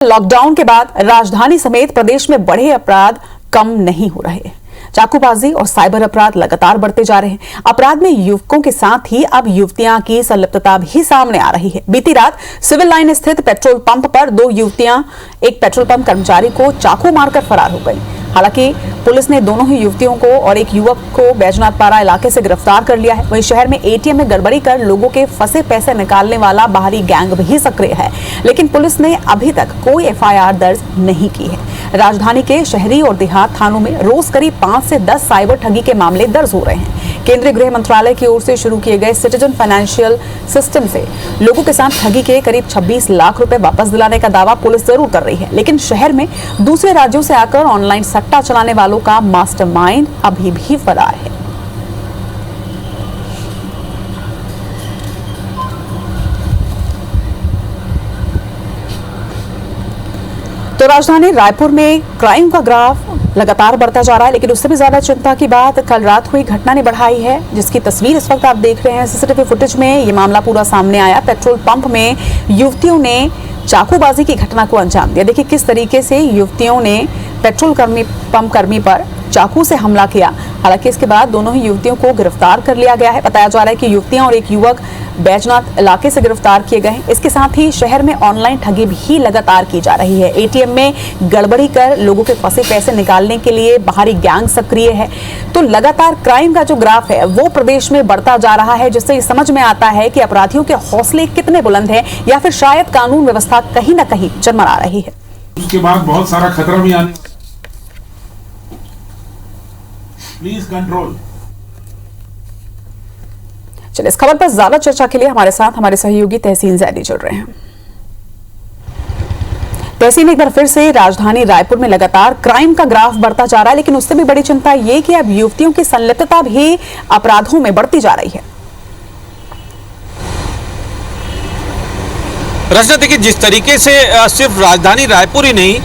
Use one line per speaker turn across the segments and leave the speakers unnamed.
Lockdown के बाद राजधानी समेत प्रदेश में बड़े अपराध कम नहीं हो रहे। चाकूबाजी और साइबर अपराध लगातार बढ़ते जा रहे हैं। अपराध में युवकों के साथ ही अब युवतियां की संलिप्तता भी सामने आ रही है। बीती रात सिविल लाइन स्थित पेट्रोल पंप पर दो युवतियां एक पेट्रोल पंप कर्मचारी को चाकू मारकर फरार हो गई। हालांकि पुलिस ने दोनों ही युवतियों को और एक युवक को बैजनाथपारा इलाके से गिरफ्तार कर लिया है। वहीं शहर में एटीएम में गड़बड़ी कर लोगों के फंसे पैसे निकालने वाला बाहरी गैंग भी सक्रिय है, लेकिन पुलिस ने अभी तक कोई एफआईआर दर्ज नहीं की है। राजधानी के शहरी और देहात थानों में रोज करीब 5 से 10 साइबर ठगी के मामले दर्ज हो रहे हैं। केंद्रीय गृह मंत्रालय की ओर से शुरू किए गए सिटीजन फाइनेंशियल सिस्टम से लोगों के साथ ठगी के करीब 26 लाख रुपए वापस दिलाने का दावा पुलिस जरूर कर रही है, लेकिन शहर में दूसरे राज्यों से आकर ऑनलाइन सट्टा चलाने वालों का मास्टरमाइंड अभी भी फरार है। तो राजधानी रायपुर में क्राइम का ग्राफ लगातार बढ़ता जा रहा है, लेकिन उससे भी ज्यादा चिंता की बात कल रात हुई घटना ने बढ़ाई है, जिसकी तस्वीर इस वक्त आप देख रहे हैं। सीसीटीवी फुटेज में ये मामला पूरा सामने आया। पेट्रोल पंप में युवतियों ने चाकूबाजी की घटना को अंजाम दिया। देखिए किस तरीके से युवतियों ने पेट्रोल पंप कर्मी पर चाकू से हमला किया। हालांकि इसके बाद दोनों ही युवतियों को गिरफ्तार कर लिया गया है। बताया जा रहा है कि युवतियां और एक युवक बैजनाथ इलाके से गिरफ्तार किए गए हैं। इसके साथ ही शहर में ऑनलाइन ठगी भी लगातार की जा रही है। एटीएम में गड़बड़ी कर लोगों के फंसे पैसे निकालने के लिए बाहरी गैंग सक्रिय है। तो लगातार क्राइम का जो ग्राफ है वो प्रदेश में बढ़ता जा रहा है, जिससे ये समझ में आता है कि अपराधियों के हौसले कितने बुलंद हैं, या फिर शायद कानून व्यवस्था कहीं ना कहीं चरमरा रही है।
उसके बाद बहुत सारा खतरा भी आने। Please control.
चलिए इस खबर पर ज्यादा चर्चा के लिए हमारे साथ हमारे सहयोगी तहसीन जैदी जुड़ रहे हैं। तहसीन, एक बार फिर से राजधानी रायपुर में लगातार क्राइम का ग्राफ बढ़ता जा रहा है, लेकिन उससे भी बड़ी चिंता ये कि अब युवतियों की संलिप्तता भी अपराधों में बढ़ती जा रही है।
रचना, देखिए जिस तरीके से सिर्फ राजधानी रायपुर ही नहीं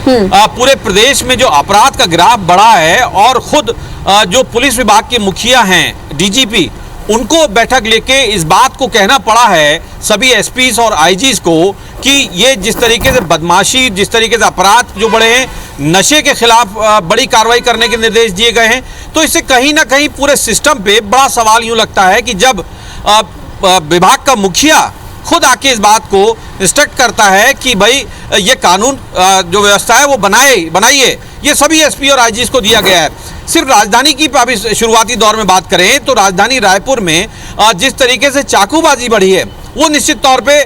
पूरे प्रदेश में जो अपराध का ग्राफ बढ़ा है, और खुद जो पुलिस विभाग के मुखिया हैं डीजीपी, उनको बैठक लेके इस बात को कहना पड़ा है सभी एसपीज और आईजीज को कि ये जिस तरीके से बदमाशी, जिस तरीके से अपराध जो बढ़े हैं, नशे के खिलाफ बड़ी कार्रवाई करने के निर्देश दिए गए हैं। तो इससे कहीं ना कहीं पूरे सिस्टम पे बड़ा सवाल यूं लगता है कि जब विभाग का मुखिया खुद आके इस बात को इंस्ट्रक्ट करता है कि भाई ये कानून जो व्यवस्था है वो बनाइए, ये सभी एसपी और आईजीज को दिया गया है। सिर्फ राजधानी की अभी शुरुआती दौर में बात करें तो राजधानी रायपुर में जिस तरीके से चाकूबाजी बढ़ी है वो निश्चित तौर पे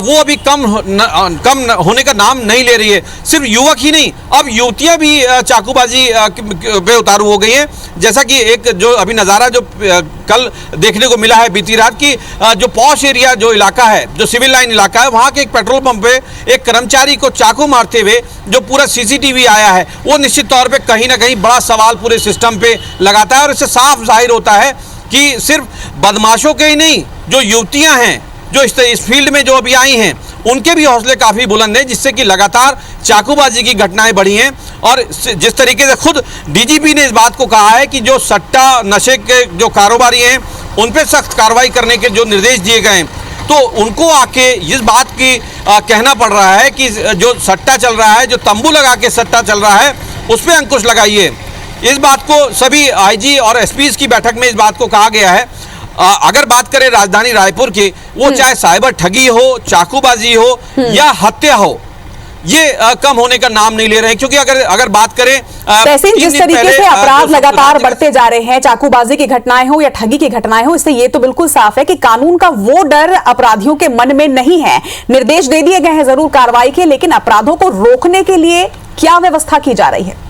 वो अभी कम होने का नाम नहीं ले रही है। सिर्फ युवक ही नहीं, अब युवतियां भी चाकूबाजी पे उतारू हो गई हैं। जैसा कि एक जो अभी नज़ारा जो कल देखने को मिला है बीती रात की, जो पॉश एरिया जो इलाका है, जो सिविल लाइन इलाका है, वहाँ के एक पेट्रोल पंप पे एक कर्मचारी को चाकू मारते हुए जो पूरा सीसीटीवी आया है, वो निश्चित तौर पर कहीं ना कहीं बड़ा सवाल पूरे सिस्टम पे लगाता है। और इससे साफ जाहिर होता है कि सिर्फ बदमाशों के ही नहीं, जो युवतियाँ हैं जो इस फील्ड में जो अभी आई हैं, उनके भी हौसले काफ़ी बुलंद हैं, जिससे कि लगातार चाकूबाजी की घटनाएं बढ़ी हैं। और जिस तरीके से खुद डीजीपी ने इस बात को कहा है कि जो सट्टा नशे के जो कारोबारी हैं उन पर सख्त कार्रवाई करने के जो निर्देश दिए गए हैं, तो उनको आके इस बात की कहना पड़ रहा है कि जो सट्टा चल रहा है, जो तंबू लगा के सट्टा चल रहा है, उस पर अंकुश लगाइए। इस बात को सभी आईजी और एसपीज की बैठक में इस बात को कहा गया है। अगर बात करें राजधानी रायपुर की, वो चाहे साइबर ठगी हो, चाकूबाजी हो या हत्या हो, ये कम होने का नाम नहीं ले रहे हैं। क्योंकि अगर बात करें
जिस तरीके से अपराध लगातार बढ़ते जा रहे हैं, चाकूबाजी की घटनाएं हो या ठगी की घटनाएं हो, इससे ये तो बिल्कुल साफ है कि कानून का वो डर अपराधियों के मन में नहीं है। निर्देश दे दिए गए हैं जरूर कार्रवाई के, लेकिन अपराधों को रोकने के लिए क्या व्यवस्था की जा रही है?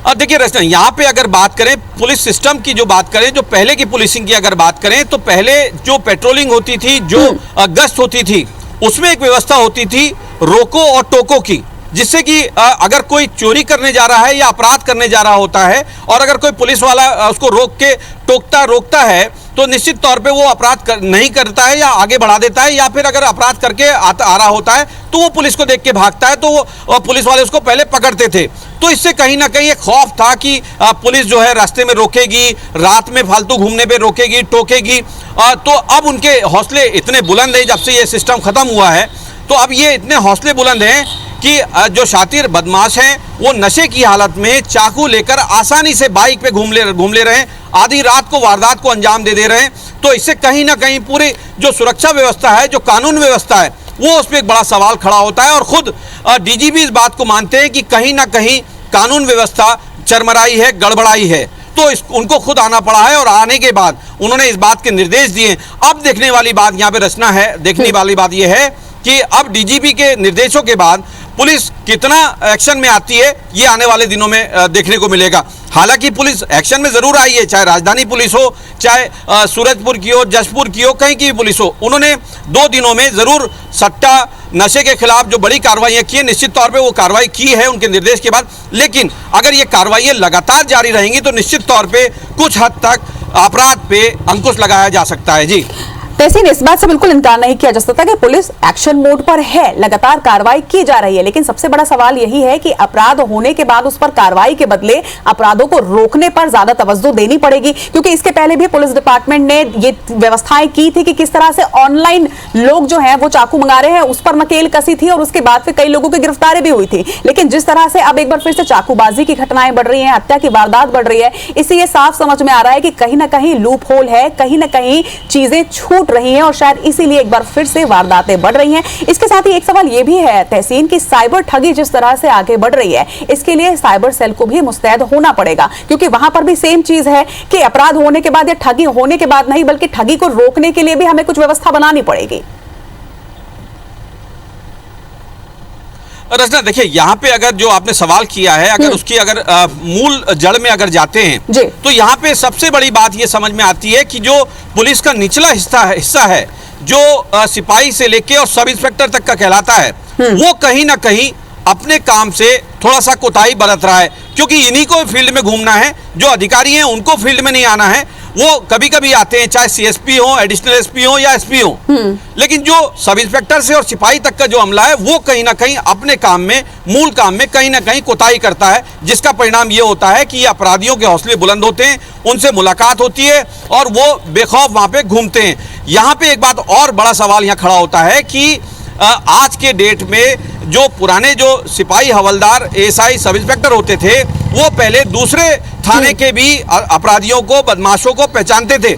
अब देखिए रचना, यहाँ पे अगर बात करें पुलिस सिस्टम की, जो बात करें, जो पहले की पुलिसिंग की अगर बात करें, तो पहले जो पेट्रोलिंग होती थी, जो गश्त होती थी, उसमें एक व्यवस्था होती थी रोको और टोको की, जिससे कि अगर कोई चोरी करने जा रहा है या अपराध करने जा रहा होता है और अगर कोई पुलिस वाला उसको रोक के रोकता है, तो निश्चित तौर पे वो अपराध नहीं करता है या आगे बढ़ा देता है, या फिर अगर अपराध करके आ रहा होता है तो वो पुलिस को देख के भागता है, तो वो पुलिस वाले उसको पहले पकड़ते थे। तो इससे कहीं ना कहीं एक खौफ था कि पुलिस जो है रास्ते में रोकेगी, रात में फालतू घूमने पे रोकेगी, टोकेगी। तो अब उनके हौसले इतने बुलंद हैं, जब से ये सिस्टम खत्म हुआ है तो अब ये इतने हौसले बुलंद हैं कि जो शातिर बदमाश हैं वो नशे की हालत में चाकू लेकर आसानी से बाइक पे घूम ले रहे हैं, आधी रात को वारदात को अंजाम दे रहे हैं। तो इससे कहीं ना कहीं पूरी जो सुरक्षा व्यवस्था है, जो कानून व्यवस्था है, वो उस पर एक बड़ा सवाल खड़ा होता है। और खुद डीजीपी इस बात को मानते हैं कि कहीं ना कहीं कानून व्यवस्था चरमराई है, गड़बड़ाई है। तो उनको खुद आना पड़ा है और आने के बाद उन्होंने इस बात के निर्देश दिए। अब देखने वाली बात यहाँ पे रचना है, देखने वाली बात यह है कि अब डीजीपी के निर्देशों के बाद पुलिस कितना एक्शन में आती है, ये आने वाले दिनों में देखने को मिलेगा। हालांकि पुलिस एक्शन में जरूर आई है, चाहे राजधानी पुलिस हो, चाहे सूरजपुर की हो, जशपुर की हो, कहीं की भी पुलिस हो। उन्होंने 2 दिनों में जरूर सट्टा नशे के खिलाफ जो बड़ी कार्रवाइयां की है, निश्चित तौर पे वो कार्रवाई की है उनके निर्देश के बाद। लेकिन अगर ये कार्रवाइयां लगातार जारी रहेंगी तो निश्चित तौर पे कुछ हद तक अपराध पे अंकुश लगाया जा सकता है। जी
तहसीन, इस बात से बिल्कुल इनकार नहीं किया जा सकता कि पुलिस एक्शन मोड पर है, लगातार कार्रवाई की जा रही है। लेकिन सबसे बड़ा सवाल यही है कि अपराध होने के बाद उस पर कार्रवाई के बदले अपराधों को रोकने पर ज्यादा तवज्जो देनी पड़ेगी, क्योंकि इसके पहले भी पुलिस डिपार्टमेंट ने ये व्यवस्थाएं की थी कि किस तरह से ऑनलाइन लोग जो है वो चाकू मंगा रहे हैं, उस पर नकेल कसी थी और उसके बाद फिर कई लोगों की गिरफ्तारी भी हुई थी। लेकिन जिस तरह से अब एक बार फिर से चाकूबाजी की घटनाएं बढ़ रही है, हत्या की वारदात बढ़ रही है, इससे ये साफ समझ में आ रहा है कि कहीं ना कहीं लूप होल है, कहीं ना कहीं चीजें छूट रही हैं और शायद इसीलिए एक बार फिर से वारदातें बढ़ रही हैं। इसके साथ ही एक सवाल यह भी है तहसीन कि साइबर ठगी जिस तरह से आगे बढ़ रही है, इसके लिए साइबर सेल को भी मुस्तैद होना पड़ेगा, क्योंकि वहां पर भी सेम चीज है कि अपराध होने के बाद या ठगी होने के बाद नहीं, बल्कि ठगी को रोकने के लिए भी हमें कुछ व्यवस्था बनानी पड़ेगी।
रचना, देखिए यहाँ पे अगर जो आपने सवाल किया है, अगर उसकी अगर मूल जड़ में अगर जाते हैं तो यहाँ पे सबसे बड़ी बात ये समझ में आती है कि जो पुलिस का निचला हिस्सा है जो सिपाही से लेके और सब इंस्पेक्टर तक का कहलाता है, वो कहीं ना कहीं अपने काम से थोड़ा सा कोताही बरत रहा है, क्योंकि इन्हीं को फील्ड में घूमना है। जो अधिकारी हैं उनको फील्ड में नहीं आना है, वो कभी कभी आते हैं, चाहे सीएसपी हो, एडिशनल एसपी हो या एसपी हो। लेकिन जो सब इंस्पेक्टर से और सिपाही तक का जो अमला है वो कहीं ना कहीं अपने काम में, मूल काम में कहीं ना कहीं कोताही करता है, जिसका परिणाम ये होता है कि ये अपराधियों के हौसले बुलंद होते हैं, उनसे मुलाकात होती है और वो बेखौफ वहां पे घूमते हैं। यहाँ पे एक बात और बड़ा सवाल यहाँ खड़ा होता है कि आज के डेट में जो पुराने जो सिपाही हवलदार एएसआई सब इंस्पेक्टर होते थे, वो पहले दूसरे थाने के भी अपराधियों को, बदमाशों को पहचानते थे।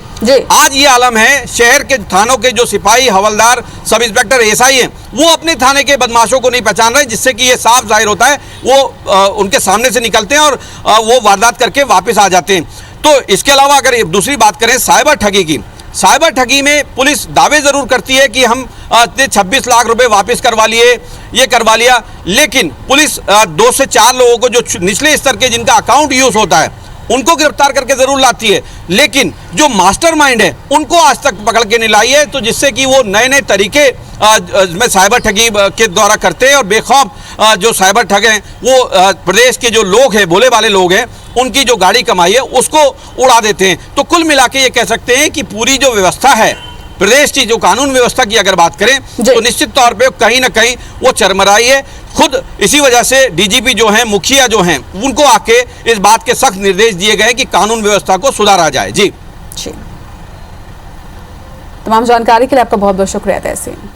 आज ये आलम है, शहर के थानों के जो सिपाही हवलदार सब इंस्पेक्टर एएसआई हैं, वो अपने थाने के बदमाशों को नहीं पहचान रहे, जिससे कि ये साफ जाहिर होता है वो उनके सामने से निकलते हैं और वो वारदात करके वापस आ जाते हैं। तो इसके अलावा अगर दूसरी बात करें साइबर ठगी की, साइबर ठगी में पुलिस दावे जरूर करती है कि हम 26 लाख रुपए वापस करवा लिए, ये करवा लिया, लेकिन पुलिस 2 से 4 लोगों को जो निचले स्तर के जिनका अकाउंट यूज होता है उनको गिरफ्तार करके जरूर लाती है, लेकिन जो मास्टरमाइंड है उनको आज तक पकड़ के नहीं लाई है। तो जिससे कि वो नए नए तरीके में साइबर ठगी के द्वारा करते हैं और बेखौफ जो साइबर ठग हैं वो प्रदेश के जो लोग हैं, भोले वाले लोग हैं, उनकी जो गाड़ी कमाई है उसको उड़ा देते हैं। तो कुल मिला के ये कह सकते हैं कि पूरी जो व्यवस्था है प्रदेश की, जो कानून व्यवस्था की अगर बात करें तो निश्चित तौर पे कहीं ना कहीं वो चरमराई है। खुद इसी वजह से डीजीपी जो हैं, मुखिया जो हैं, उनको आके इस बात के सख्त निर्देश दिए गए कि कानून व्यवस्था को सुधारा जाए। जी
तमाम जानकारी के लिए आपका बहुत बहुत शुक्रिया तहसीन।